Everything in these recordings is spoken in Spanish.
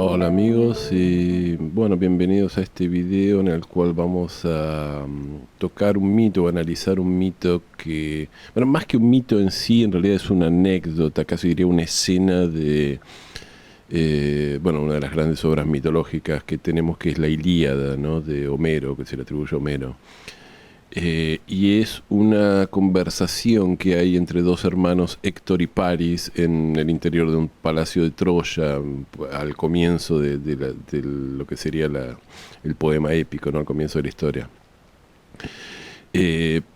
Hola amigos y bueno, bienvenidos a este video en el cual vamos a tocar un mito, analizar un mito que, bueno, más que un mito en sí, en realidad es una anécdota, casi diría una escena de, bueno, una de las grandes obras mitológicas que tenemos, que es la Ilíada, ¿no? De Homero, que se le atribuye a Homero. Y es una conversación que hay entre dos hermanos, Héctor y Paris, en el interior de un palacio de Troya, al comienzo de lo que sería el poema épico, ¿no? Al comienzo de la historia.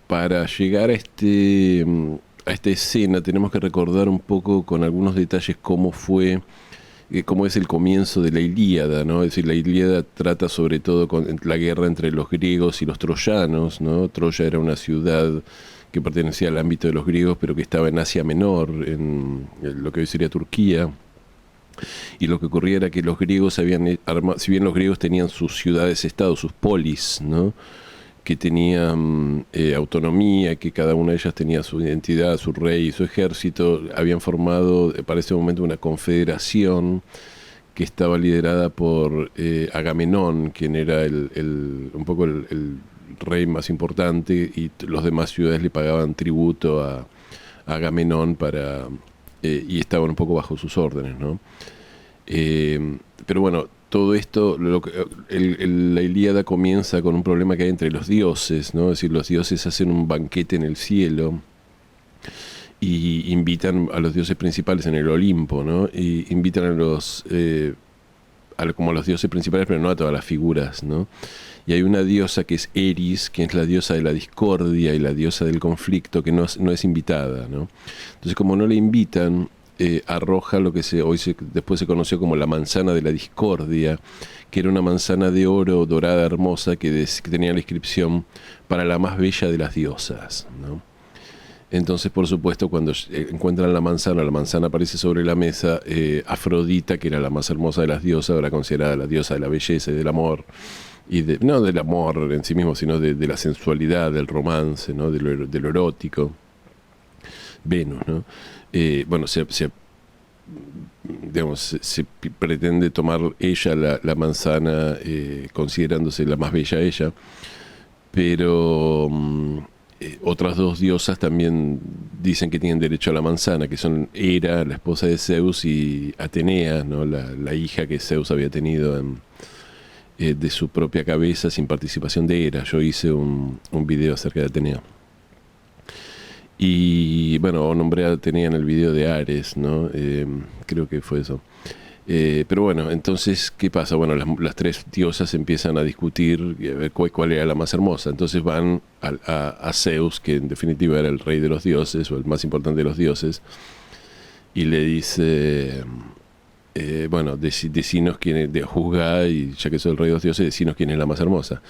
Para llegar a esta escena tenemos que recordar un poco con algunos detalles cómo es el comienzo de la Ilíada, ¿no? Es decir, la Ilíada trata sobre todo con la guerra entre los griegos y los troyanos, ¿no? Troya era una ciudad que pertenecía al ámbito de los griegos, pero que estaba en Asia Menor, en lo que hoy sería Turquía. Y lo que ocurría era que los griegos habían armado, si bien los griegos tenían sus ciudades-estados, sus polis, ¿no? Que tenían autonomía, que cada una de ellas tenía su identidad, su rey y su ejército, habían formado para ese momento una confederación que estaba liderada por Agamenón, quien era un poco el rey más importante, y los demás ciudades le pagaban tributo a Agamenón y estaban un poco bajo sus órdenes, ¿no? Pero bueno, todo esto, la Ilíada comienza con un problema que hay entre los dioses, ¿no? Es decir, los dioses hacen un banquete en el cielo y invitan a los dioses principales en el Olimpo, ¿no? Y invitan como a los dioses principales, pero no a todas las figuras, ¿no? Y hay una diosa que es Eris, que es la diosa de la discordia y la diosa del conflicto, que no es invitada, ¿no? Entonces, como no le invitan, arroja lo que después se conoció como la manzana de la discordia, que era una manzana de oro dorada hermosa que tenía la inscripción para la más bella de las diosas, ¿no? Entonces, por supuesto, cuando encuentran la manzana aparece sobre la mesa. Afrodita, que era la más hermosa de las diosas, ahora considerada la diosa de la belleza y del amor, no del amor en sí mismo, sino de la sensualidad, del romance, ¿no? De lo erótico. Venus, ¿no? Bueno, digamos, se pretende tomar ella la manzana, considerándose la más bella ella, pero otras dos diosas también dicen que tienen derecho a la manzana, que son Hera, la esposa de Zeus, y Atenea, ¿no? La hija que Zeus había tenido de su propia cabeza, sin participación de Hera. Yo hice un video acerca de Atenea. Y bueno, nombré a Atenea en el video de Ares, ¿no? Creo que fue eso. Pero bueno, entonces, ¿qué pasa? Bueno, las tres diosas empiezan a discutir y a ver cuál era la más hermosa. Entonces van a Zeus, que en definitiva era el rey de los dioses, o el más importante de los dioses, y le dice, bueno, decinos quién es, juzgá, y ya que soy el rey de los dioses, decinos quién es la más hermosa.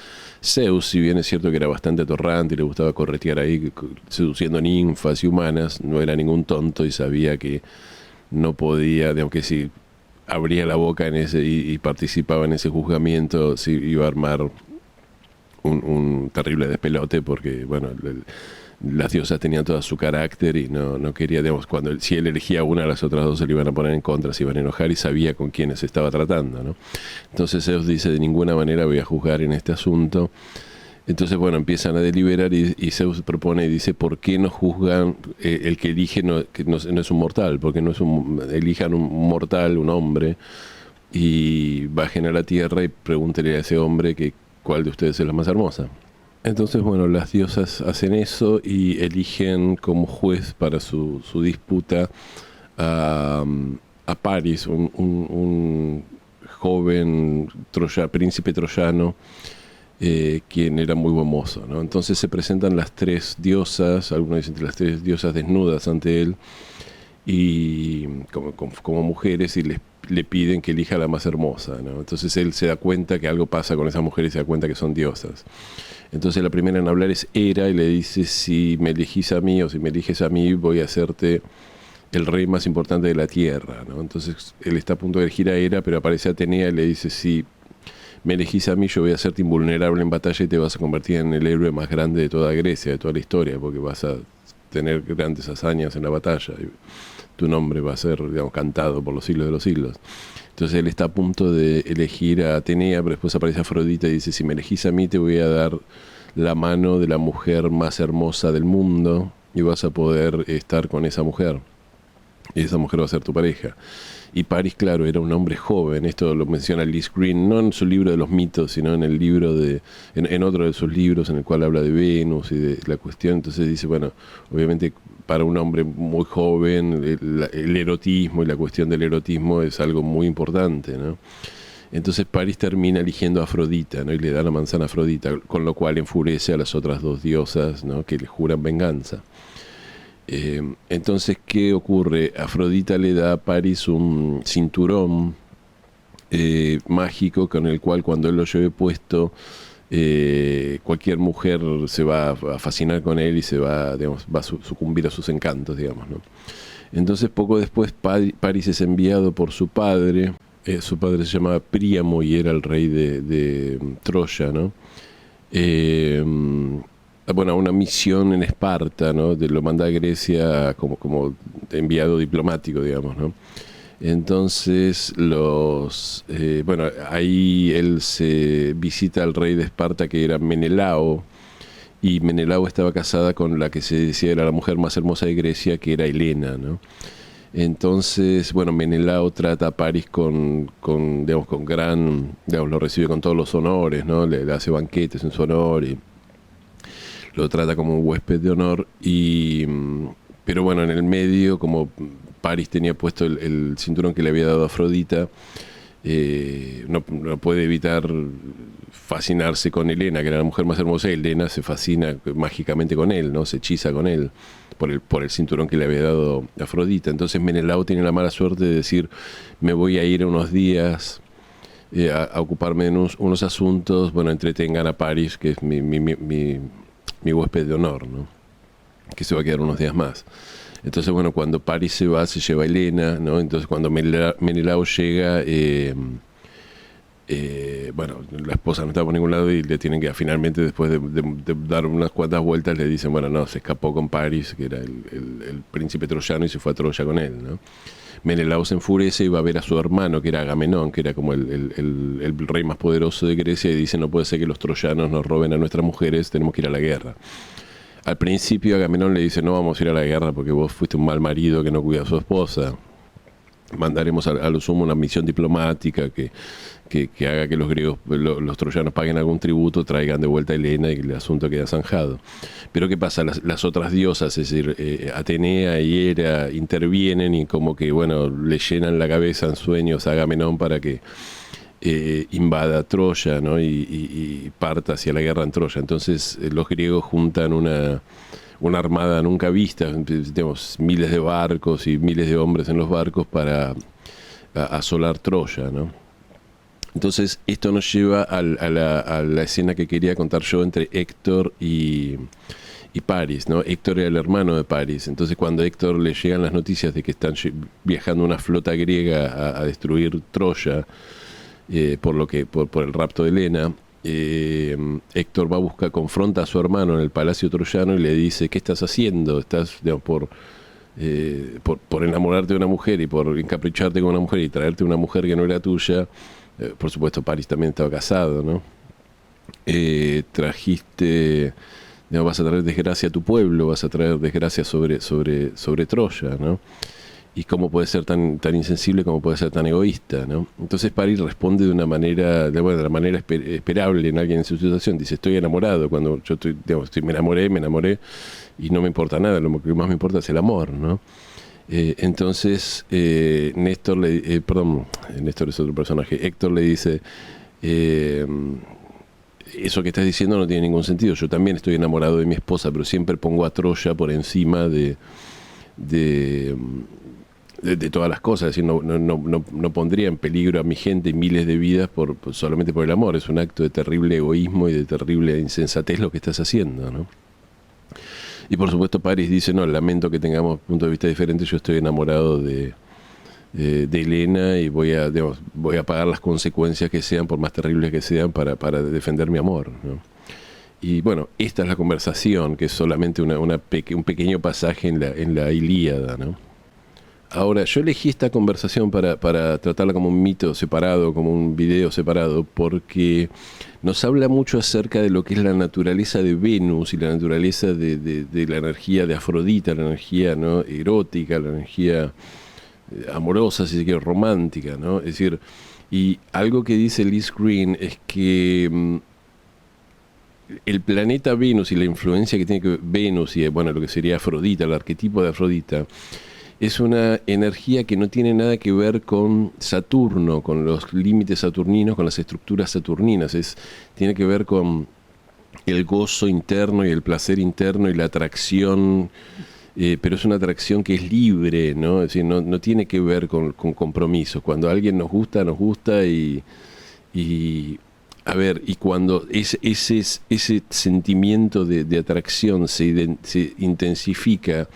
Zeus, si bien es cierto que era bastante atorrante y le gustaba corretear ahí, seduciendo ninfas y humanas, no era ningún tonto y sabía que no podía, digamos, que si abría la boca y participaba en ese juzgamiento, si iba a armar un terrible despelote, porque, bueno, las diosas tenían todo su carácter y no quería, digamos, si él elegía a una, las otras dos se le iban a poner en contra, se iban a enojar, y sabía con quiénes se estaba tratando, ¿no? Entonces Zeus dice, de ninguna manera voy a juzgar en este asunto. Entonces, bueno, empiezan a deliberar y Zeus propone y dice, ¿por qué no juzgan el que elige, que no es un mortal? Porque elijan un mortal, un hombre, y bajen a la tierra y pregúntenle a ese hombre cuál de ustedes es la más hermosa. Entonces, bueno, las diosas hacen eso y eligen como juez para su disputa a, a Paris, un joven príncipe troyano, quien era muy buen mozo, ¿no? Entonces se presentan las tres diosas, algunos dicen que las tres diosas desnudas ante él, y como mujeres, y le piden que elija la más hermosa, ¿no? Entonces él se da cuenta que algo pasa con esas mujeres y se da cuenta que son diosas. Entonces la primera en hablar es Hera y le dice, si me elegís a mí o si me eliges a mí, voy a hacerte el rey más importante de la tierra, ¿no? Entonces él está a punto de elegir a Hera, pero aparece Atenea y le dice, si me elegís a mí, yo voy a hacerte invulnerable en batalla y te vas a convertir en el héroe más grande de toda Grecia, de toda la historia, porque vas a tener grandes hazañas en la batalla. Y tu nombre va a ser, digamos, cantado por los siglos de los siglos. Entonces él está a punto de elegir a Atenea, pero después aparece Afrodita y dice, si me elegís a mí te voy a dar la mano de la mujer más hermosa del mundo y vas a poder estar con esa mujer. Y esa mujer va a ser tu pareja. Y Paris, claro, era un hombre joven. Esto lo menciona Liz Green, no en su libro de los mitos, sino en el libro en otro de sus libros en el cual habla de Venus y de la cuestión. Entonces dice, bueno, obviamente para un hombre muy joven el erotismo y la cuestión del erotismo es algo muy importante, ¿no? Entonces Paris termina eligiendo a Afrodita, ¿no? Y le da la manzana a Afrodita, con lo cual enfurece a las otras dos diosas, ¿no? Que le juran venganza. Entonces, ¿qué ocurre? Afrodita le da a Paris un cinturón mágico con el cual cuando él lo lleve puesto, cualquier mujer se va a fascinar con él y se va, digamos, va a sucumbir a sus encantos, digamos, ¿no? Entonces, poco después, Paris es enviado por su padre. Su padre se llamaba Príamo y era el rey de Troya, ¿no? Bueno, una misión en Esparta, ¿no? Lo manda a Grecia como enviado diplomático, digamos, ¿no? Entonces, bueno, ahí él se visita al rey de Esparta, que era Menelao, y Menelao estaba casada con la que se decía era la mujer más hermosa de Grecia, que era Helena, ¿no? Entonces, bueno, Menelao trata a Paris digamos, con gran, digamos, lo recibe con todos los honores, ¿no? Le hace banquetes en su honor y lo trata como un huésped de honor, pero bueno, en el medio, como Paris tenía puesto el cinturón que le había dado Afrodita, no puede evitar fascinarse con Helena, que era la mujer más hermosa. Helena se fascina mágicamente con él, ¿no? Se hechiza con él por el cinturón que le había dado Afrodita. Entonces Menelao tiene la mala suerte de decir, me voy a ir unos días a ocuparme de unos asuntos, bueno, entretengan a Paris, que es mi huésped de honor, ¿no? Que se va a quedar unos días más. Entonces, bueno, cuando Paris se va, se lleva a Helena, ¿no? Entonces, cuando Menelao llega, bueno, la esposa no está por ningún lado y le tienen que, finalmente, después de dar unas cuantas vueltas, le dicen, bueno, no, se escapó con Paris, que era el príncipe troyano, y se fue a Troya con él, ¿no? Menelao se enfurece y va a ver a su hermano, que era Agamenón, que era como el rey más poderoso de Grecia, y dice, no puede ser que los troyanos nos roben a nuestras mujeres, tenemos que ir a la guerra. Al principio Agamenón le dice, no vamos a ir a la guerra porque vos fuiste un mal marido que no cuida a su esposa. Mandaremos a lo sumo una misión diplomática que haga que los griegos, los troyanos paguen algún tributo, traigan de vuelta a Helena y el asunto queda zanjado. Pero ¿qué pasa? Las otras diosas, es decir, Atenea y Hera, intervienen y como que, bueno, le llenan la cabeza en sueños a Agamenón para que invada Troya, ¿no? Y parta hacia la guerra en Troya. Entonces los griegos juntan una armada nunca vista, tenemos miles de barcos y miles de hombres en los barcos para asolar Troya, ¿no? Entonces esto nos lleva a la escena que quería contar yo entre Héctor y Paris, ¿no? Héctor era el hermano de Paris. Entonces cuando a Héctor le llegan las noticias de que están viajando una flota griega a destruir Troya, por el rapto de Helena, Héctor va confronta a su hermano en el palacio troyano y le dice, ¿qué estás haciendo? Estás, digamos, por enamorarte de una mujer y por encapricharte con una mujer y traerte una mujer que no era tuya. Por supuesto, Paris también estaba casado, ¿no? Trajiste, digamos, vas a traer desgracia a tu pueblo, vas a traer desgracia sobre Troya, ¿no? Y cómo puede ser tan insensible, cómo puede ser tan egoísta, ¿no? Entonces Paris responde de la manera esperable en alguien en su situación. Dice, estoy enamorado. Cuando yo me enamoré y no me importa nada, lo que más me importa es el amor, ¿no? Entonces Néstor es otro personaje. Héctor le dice, eso que estás diciendo no tiene ningún sentido. Yo también estoy enamorado de mi esposa, pero siempre pongo a Troya por encima de todas las cosas. Es decir, no pondría en peligro a mi gente y miles de vidas solamente por el amor. Es un acto de terrible egoísmo y de terrible insensatez lo que estás haciendo, ¿no? Y por supuesto Paris dice, no, lamento que tengamos puntos de vista diferentes, yo estoy enamorado de Helena y voy a pagar las consecuencias que sean, por más terribles que sean, para defender mi amor, ¿no? Y bueno, esta es la conversación, que es solamente un pequeño pasaje en la Ilíada, ¿no? Ahora, yo elegí esta conversación para tratarla como un mito separado, como un video separado, porque nos habla mucho acerca de lo que es la naturaleza de Venus y la naturaleza de la energía de Afrodita, la energía, ¿no?, erótica, la energía amorosa, si se quiere, romántica, ¿no? Es decir, y algo que dice Liz Green es que el planeta Venus y la influencia que tiene que ver Venus y, bueno, lo que sería Afrodita, el arquetipo de Afrodita, es una energía que no tiene nada que ver con Saturno, con los límites saturninos, con las estructuras saturninas. Tiene que ver con el gozo interno y el placer interno y la atracción, pero es una atracción que es libre, ¿no? Es decir, no tiene que ver con compromisos. Cuando alguien nos gusta y a ver, y cuando ese sentimiento de atracción se intensifica,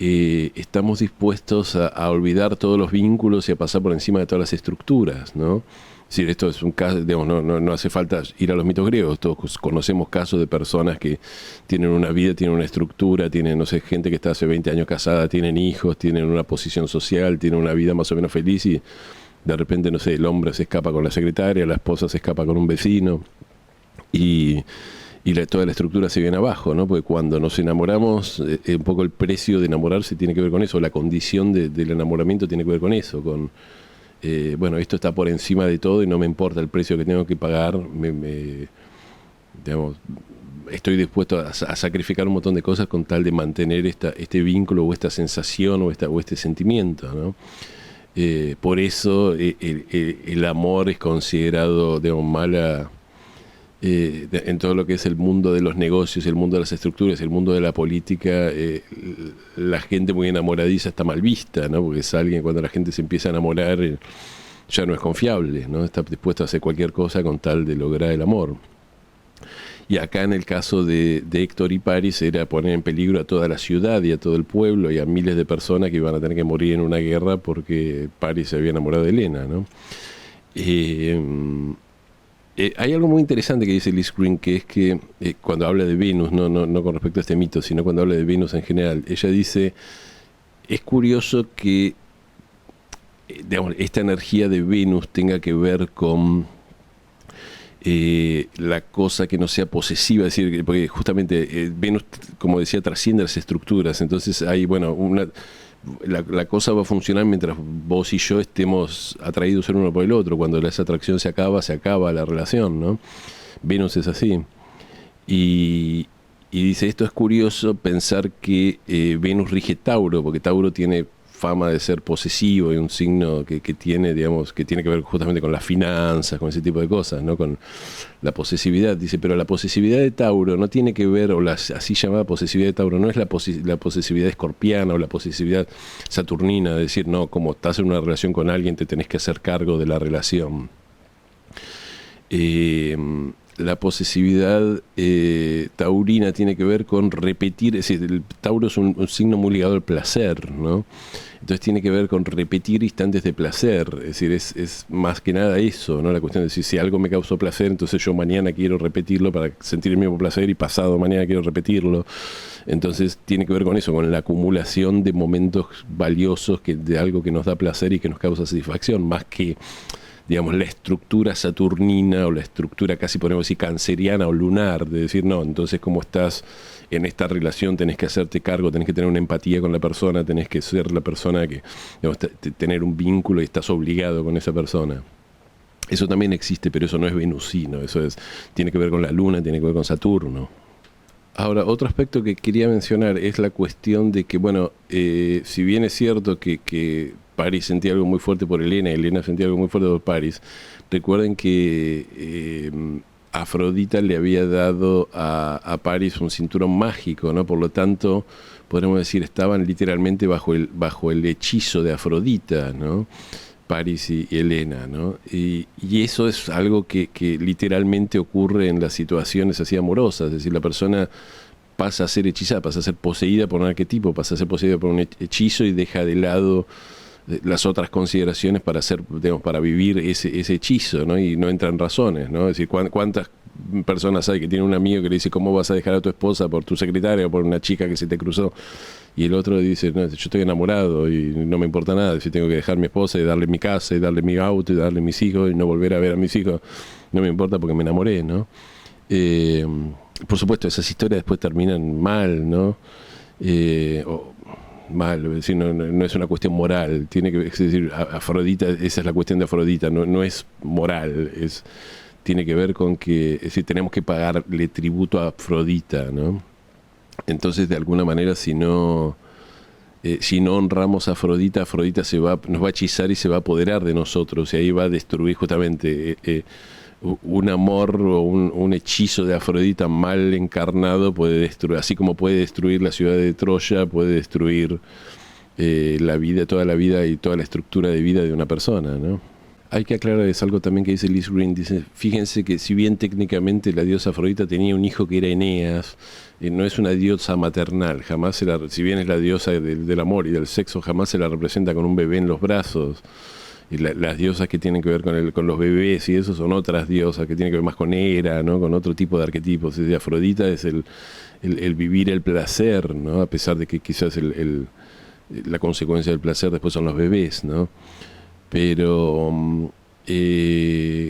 estamos dispuestos a olvidar todos los vínculos y a pasar por encima de todas las estructuras, ¿no? Es decir, esto es un caso, digamos, no hace falta ir a los mitos griegos, todos conocemos casos de personas que tienen una vida, tienen una estructura, tienen, no sé, gente que está hace 20 años casada, tienen hijos, tienen una posición social, tienen una vida más o menos feliz y de repente, no sé, el hombre se escapa con la secretaria, la esposa se escapa con un vecino y toda la estructura se viene abajo, ¿no? Porque cuando nos enamoramos, un poco el precio de enamorarse tiene que ver con eso, la condición del enamoramiento tiene que ver con eso, con, bueno, esto está por encima de todo y no me importa el precio que tengo que pagar, digamos, estoy dispuesto a sacrificar un montón de cosas con tal de mantener este vínculo o esta sensación o este sentimiento, ¿no? Por eso el amor es considerado, digamos, mala en todo lo que es el mundo de los negocios, el mundo de las estructuras, el mundo de la política. La gente muy enamoradiza está mal vista, ¿no? Porque es alguien, cuando la gente se empieza a enamorar, ya no es confiable, ¿no? Está dispuesto a hacer cualquier cosa con tal de lograr el amor. Y acá en el caso de Héctor y Paris era poner en peligro a toda la ciudad y a todo el pueblo y a miles de personas que iban a tener que morir en una guerra porque Paris se había enamorado de Helena, ¿no? Hay algo muy interesante que dice Liz Green, que es que cuando habla de Venus, no con respecto a este mito, sino cuando habla de Venus en general, ella dice, es curioso que digamos, esta energía de Venus tenga que ver con la cosa que no sea posesiva, es decir, porque justamente Venus, como decía, trasciende las estructuras, entonces hay, bueno, la cosa va a funcionar mientras vos y yo estemos atraídos el uno por el otro. Cuando esa atracción se acaba la relación, ¿no? Venus es así. Y dice, esto es curioso pensar que Venus rige Tauro, porque Tauro tiene fama de ser posesivo y un signo que tiene, digamos, que tiene que ver justamente con las finanzas, con ese tipo de cosas, ¿no? Con la posesividad. Dice, pero la posesividad de Tauro no tiene que ver, o la así llamada posesividad de Tauro, no es la posesividad escorpiana o la posesividad saturnina, de decir, no, como estás en una relación con alguien, te tenés que hacer cargo de la relación. La posesividad taurina tiene que ver con repetir, es decir, el Tauro es un signo muy ligado al placer, ¿no? Entonces tiene que ver con repetir instantes de placer, es decir, es más que nada eso, ¿no? La cuestión de decir, si algo me causó placer, entonces yo mañana quiero repetirlo para sentir el mismo placer y pasado mañana quiero repetirlo. Entonces tiene que ver con eso, con la acumulación de momentos valiosos de algo que nos da placer y que nos causa satisfacción, más que, digamos, la estructura saturnina o la estructura casi podemos decir canceriana o lunar, de decir, no, entonces como estás en esta relación tenés que hacerte cargo, tenés que tener una empatía con la persona, tenés que ser la persona que, digamos, tener un vínculo y estás obligado con esa persona. Eso también existe, pero eso no es venusino, tiene que ver con la luna, tiene que ver con Saturno. Ahora, otro aspecto que quería mencionar es la cuestión de que, bueno, si bien es cierto que Paris sentía algo muy fuerte por Helena, Helena sentía algo muy fuerte por Paris, recuerden que Afrodita le había dado a Paris un cinturón mágico, ¿no? Por lo tanto, podríamos decir, estaban literalmente bajo el hechizo de Afrodita, ¿no? Paris y Helena, ¿no? Y eso es algo que literalmente ocurre en las situaciones así amorosas, es decir, la persona pasa a ser hechizada, pasa a ser poseída por un arquetipo, pasa a ser poseída por un hechizo y deja de lado las otras consideraciones para hacer, digamos, para vivir ese hechizo, ¿no? Y no entran razones, ¿no? Es decir, cuántas personas hay que tiene un amigo que le dice, ¿cómo vas a dejar a tu esposa por tu secretaria o por una chica que se te cruzó? Y el otro dice, no, yo estoy enamorado y no me importa nada, si tengo que dejar a mi esposa y darle mi casa y darle mi auto y darle mis hijos y no volver a ver a mis hijos, no me importa porque me enamoré, ¿no? Por supuesto, esas historias después terminan mal, ¿no? Mal, es decir, no es una cuestión moral, tiene que, es decir, Afrodita, esa es la cuestión de Afrodita, no es moral, tiene que ver con que, es decir, tenemos que pagarle tributo a Afrodita, ¿no? Entonces, de alguna manera, si no honramos a Afrodita, Afrodita nos va a hechizar y se va a apoderar de nosotros, y ahí va a destruir justamente un amor o un hechizo de Afrodita mal encarnado puede destruir, así como puede destruir la ciudad de Troya, puede destruir la vida, toda la vida y toda la estructura de vida de una persona, ¿no? Hay que aclarar, es algo también que dice Liz Green, dice, fíjense que si bien técnicamente la diosa Afrodita tenía un hijo que era Eneas, no es una diosa maternal, jamás si bien es la diosa del amor y del sexo, jamás se la representa con un bebé en los brazos. Y las diosas que tienen que ver con los bebés y eso son otras diosas que tienen que ver más con Hera, ¿no? Con otro tipo de arquetipos. Es decir, Afrodita es el vivir el placer, ¿no? A pesar de que quizás la consecuencia del placer después son los bebés, ¿no? Pero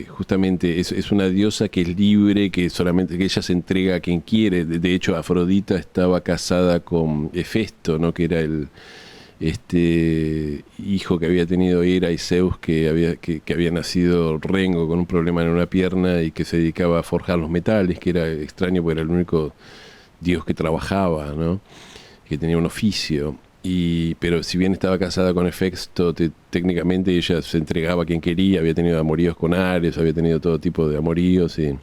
justamente es una diosa que es libre, que ella se entrega a quien quiere. De hecho, Afrodita estaba casada con Hefesto, ¿no? Que era hijo que había tenido Hera y Zeus, que había nacido rengo con un problema en una pierna y que se dedicaba a forjar los metales, que era extraño porque era el único dios que trabajaba, ¿no? Que tenía un oficio. Pero si bien estaba casada con Hefesto, técnicamente ella se entregaba a quien quería, había tenido amoríos con Ares, había tenido todo tipo de amoríos y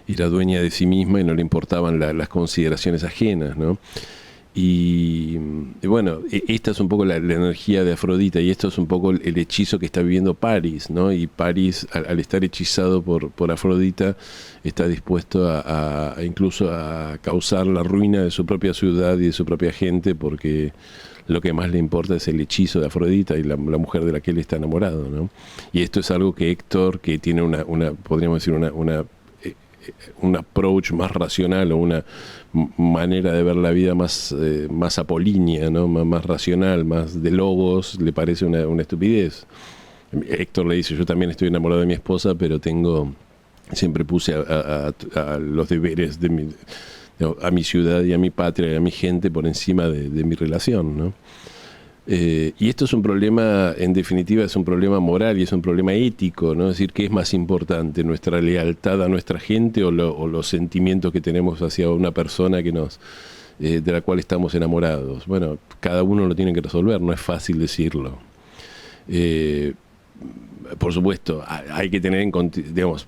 era dueña de sí misma y no le importaban las consideraciones ajenas, ¿no? Y bueno, esta es un poco la energía de Afrodita y esto es un poco el hechizo que está viviendo Paris, ¿no? Y Paris, al estar hechizado por Afrodita, está dispuesto a incluso a causar la ruina de su propia ciudad y de su propia gente, porque lo que más le importa es el hechizo de Afrodita y la mujer de la que él está enamorado, ¿no? Y esto es algo que Héctor, que tiene podríamos decir, un approach más racional o una manera de ver la vida más apolínea, ¿no? Más racional, más de logos, le parece una estupidez. Héctor le dice, yo también estoy enamorado de mi esposa, pero siempre puse a los deberes a mi ciudad y a mi patria y a mi gente por encima de mi relación, ¿no? Y esto es un problema, en definitiva, es un problema moral y es un problema ético, ¿no? Es decir, ¿qué es más importante? ¿Nuestra lealtad a nuestra gente o los sentimientos que tenemos hacia una persona de la cual estamos enamorados? Bueno, cada uno lo tiene que resolver, no es fácil decirlo. Por supuesto, hay que tener digamos,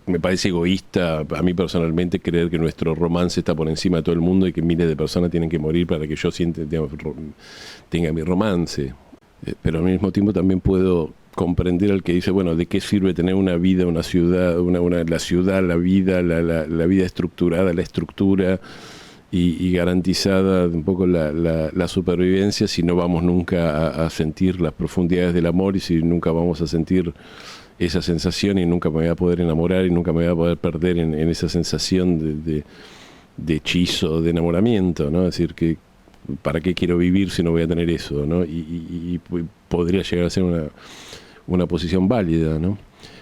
me parece egoísta a mí personalmente creer que nuestro romance está por encima de todo el mundo y que miles de personas tienen que morir para que yo tenga mi romance. Pero al mismo tiempo también puedo comprender al que dice, bueno, ¿de qué sirve tener una vida, una ciudad, la ciudad, la vida, la vida estructurada, la estructura y garantizada un poco la supervivencia si no vamos nunca a sentir las profundidades del amor y si nunca vamos a sentir esa sensación y nunca me voy a poder enamorar y nunca me voy a poder perder en esa sensación de hechizo, de enamoramiento, ¿no? Es decir, que ¿para qué quiero vivir si no voy a tener eso, ¿no? Y podría llegar a ser una posición válida, ¿no?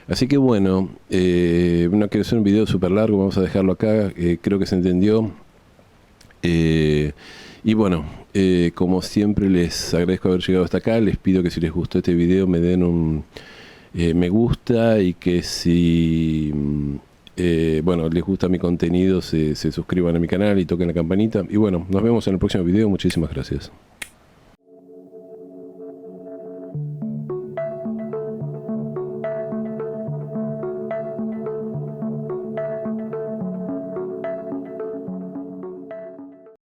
Así que bueno, no quiero hacer un video súper largo, vamos a dejarlo acá, creo que se entendió. Y bueno, como siempre les agradezco haber llegado hasta acá, les pido que si les gustó este video me den un me gusta y que si les gusta mi contenido se suscriban a mi canal y toquen la campanita. Y bueno, nos vemos en el próximo video, muchísimas gracias.